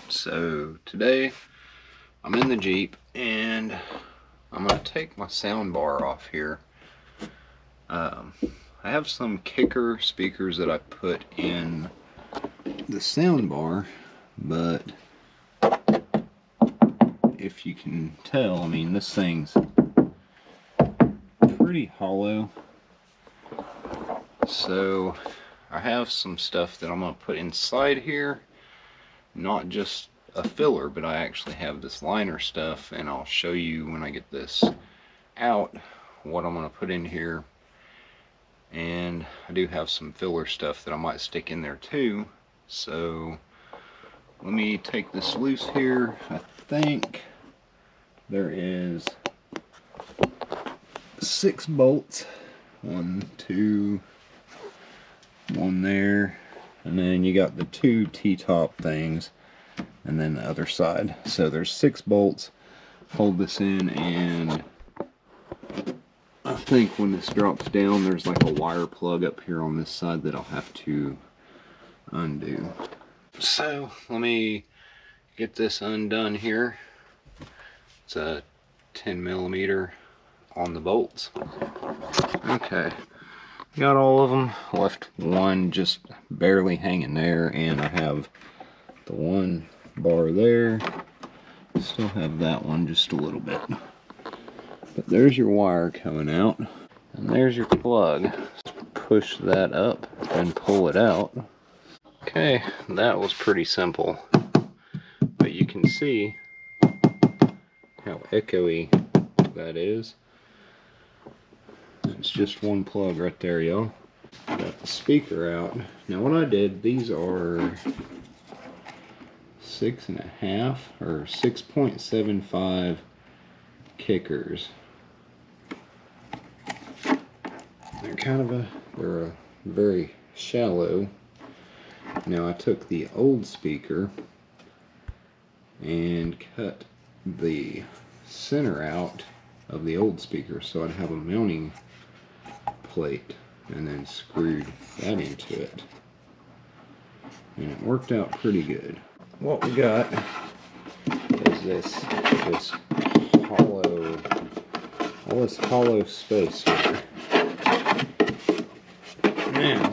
So today I'm in the Jeep and I'm going to take my sound bar off here. I have some kicker speakers that I put in the sound bar, but if you can tell, I mean, this thing's pretty hollow. So I have some stuff that I'm going to put inside here, not just a filler, but I actually have this liner stuff, and I'll show you when I get this out what I'm going to put in here. And I do have some filler stuff that I might stick in there too. So let me take this loose here. I think there is 6 bolts. 1, 2, 1 there, and then you got the 2 T-top things, and then the other side. So there's 6 bolts. Hold this in, and I think when this drops down, there's like a wire plug up here on this side that I'll have to undo. So let me get this undone here. It's a 10mm on the bolts. Okay, got all of them. Left one just barely hanging there, and I have the one bar there. Still have that one just a little bit. But there's your wire coming out, and there's your plug. Push that up and pull it out. Okay, that was pretty simple, but you can see how echoey that is. It's just one plug right there, y'all. Got the speaker out. Now what I did, these are 6.5 or 6.75 kickers. They're a very shallow. Now I took the old speaker and cut the center out of the old speaker so I'd have a mounting plate, and then screwed that into it, and it worked out pretty good. What we got is this hollow space here. Now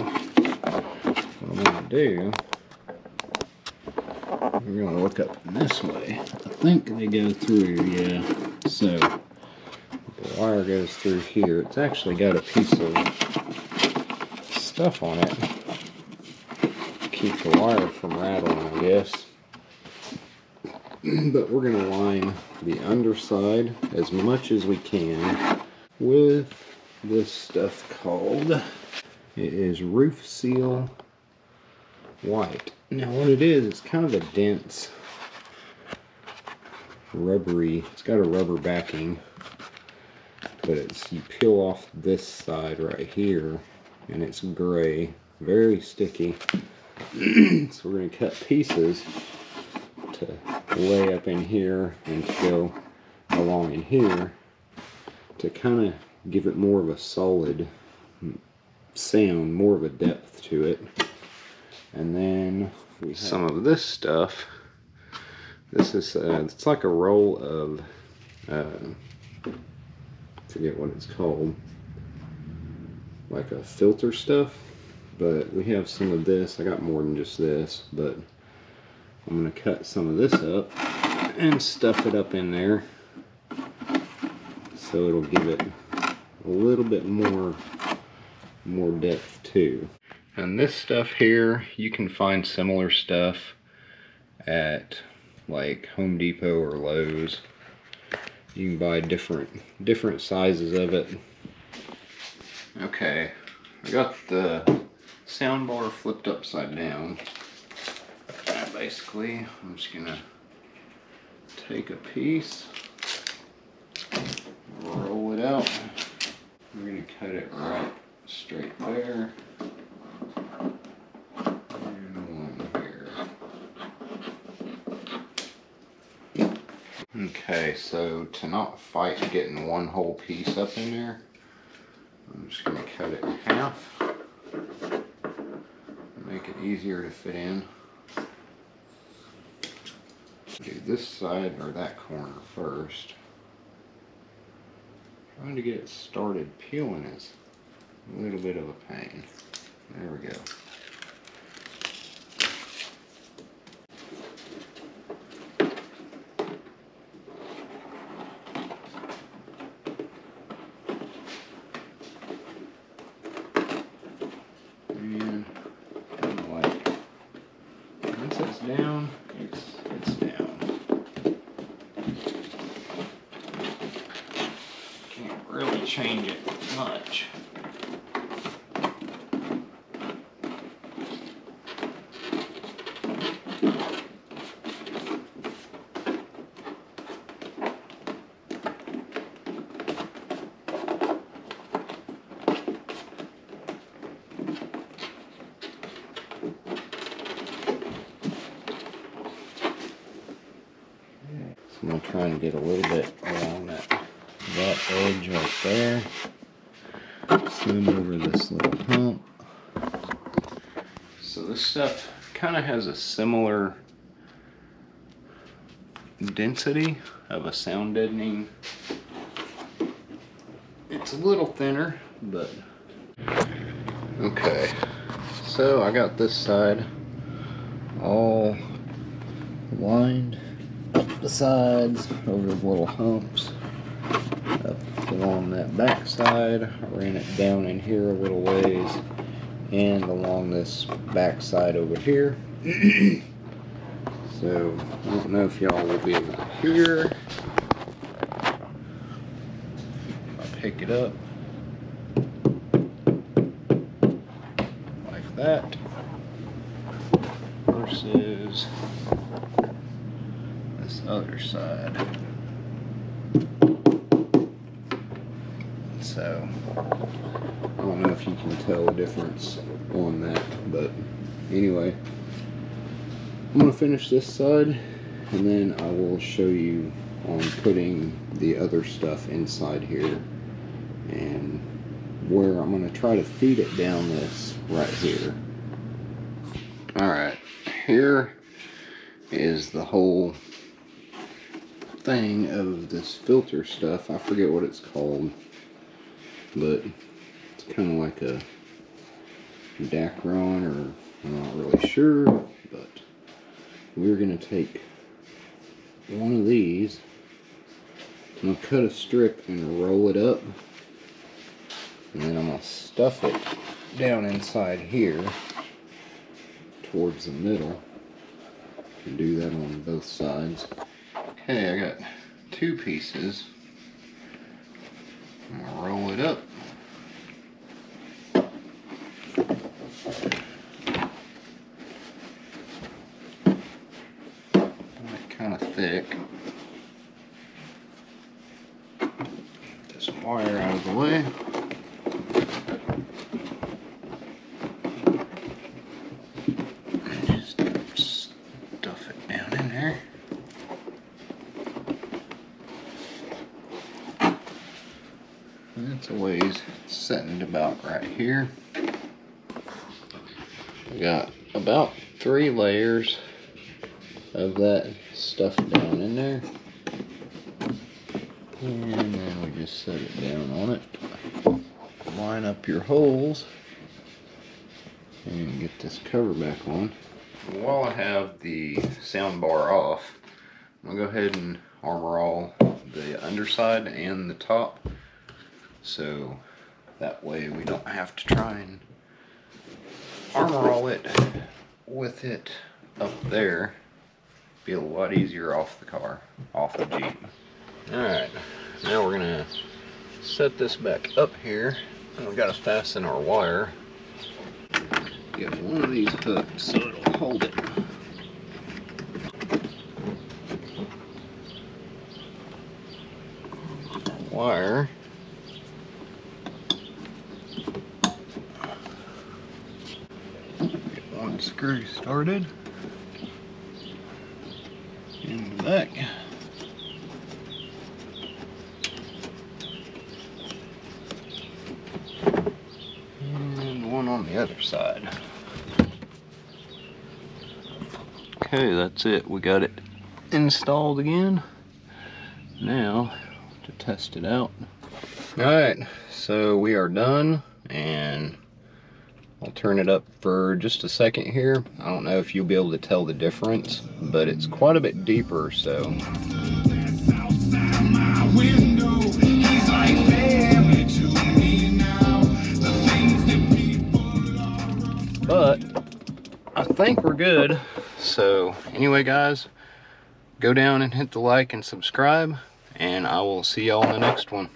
what I'm going to do, we're going to look up this way. I think they go through, yeah. So the wire goes through here. It's actually got a piece of stuff on it to keep the wire from rattling, I guess. But we're going to line the underside as much as we can with this stuff called, it is Roof Seal White. Now what it is, it's kind of a dense, rubbery, it's got a rubber backing, but it's, you peel off this side right here and it's gray, very sticky. So we're going to cut pieces to lay up in here and to go along in here to kind of give it more of a solid sound, more of a depth to it. And then we have some of this stuff. This is it's like a roll of forget what it's called, like a filter stuff, but we have some of this. I got more than just this, but I'm going to cut some of this up and stuff it up in there so it'll give it a little bit more depth too. And this stuff here, you can find similar stuff at like Home Depot or Lowe's. You can buy different sizes of it. Okay, I got the sound bar flipped upside down. Basically, I'm just gonna take a piece, roll it out. We're gonna cut it right straight there. And one here. Okay, so to not fight getting one whole piece up in there, I'm just gonna cut it in half. Make it easier to fit in. Do this side or that corner first. Trying to get it started peeling is a little bit of a pain. There we go. And kind of like, once it's down, it's down. Can't really change it much. I'm going to try and get a little bit along that edge right there. Zoom over this little hump. So this stuff kind of has a similar density of a sound deadening. It's a little thinner, but okay. So I got this side all lined up the sides, over the little humps, up along that back side. I ran it down in here a little ways, and along this back side over here. So I don't know if y'all will be able to hear. I'll pick it up like that versus this other side. So I don't know if you can tell a difference on that, but anyway, I'm going to finish this side and then I will show you on putting the other stuff inside here and where I'm going to try to feed it down this right here. Alright, here is the whole thing of this filter stuff. I forget what it's called, but it's kind of like a Dacron, or I'm not really sure, but we're going to take one of these. I'm going to cut a strip and roll it up, and then I'm going to stuff it down inside here towards the middle. And do that on both sides. Okay, I got two pieces. I'm going to roll it up. Kind of thick. Get this wire out of the way. Just stuff it down in there. And that's a ways setting about right here. I got about 3 layers of that stuff down in there, and then we just set it down on it. Line up your holes and get this cover back on. While I have the sound bar off, I'm gonna go ahead and armor all the underside and the top, so that way we don't have to try and armor all it with it up there. Be a lot easier off the car, off the Jeep. Alright, now we're gonna set this back up here, and we gotta fasten our wire. Get one of these hooks so it'll hold it. Wire. Get one screw started. In the back. And one on the other side. Okay, that's it. We got it installed again. Now to test it out. Alright, so we are done, and I'll turn it up for just a second here. I don't know if you'll be able to tell the difference, but it's quite a bit deeper, so. But I think we're good. So anyway, guys, go down and hit the like and subscribe, and I will see y'all in the next one.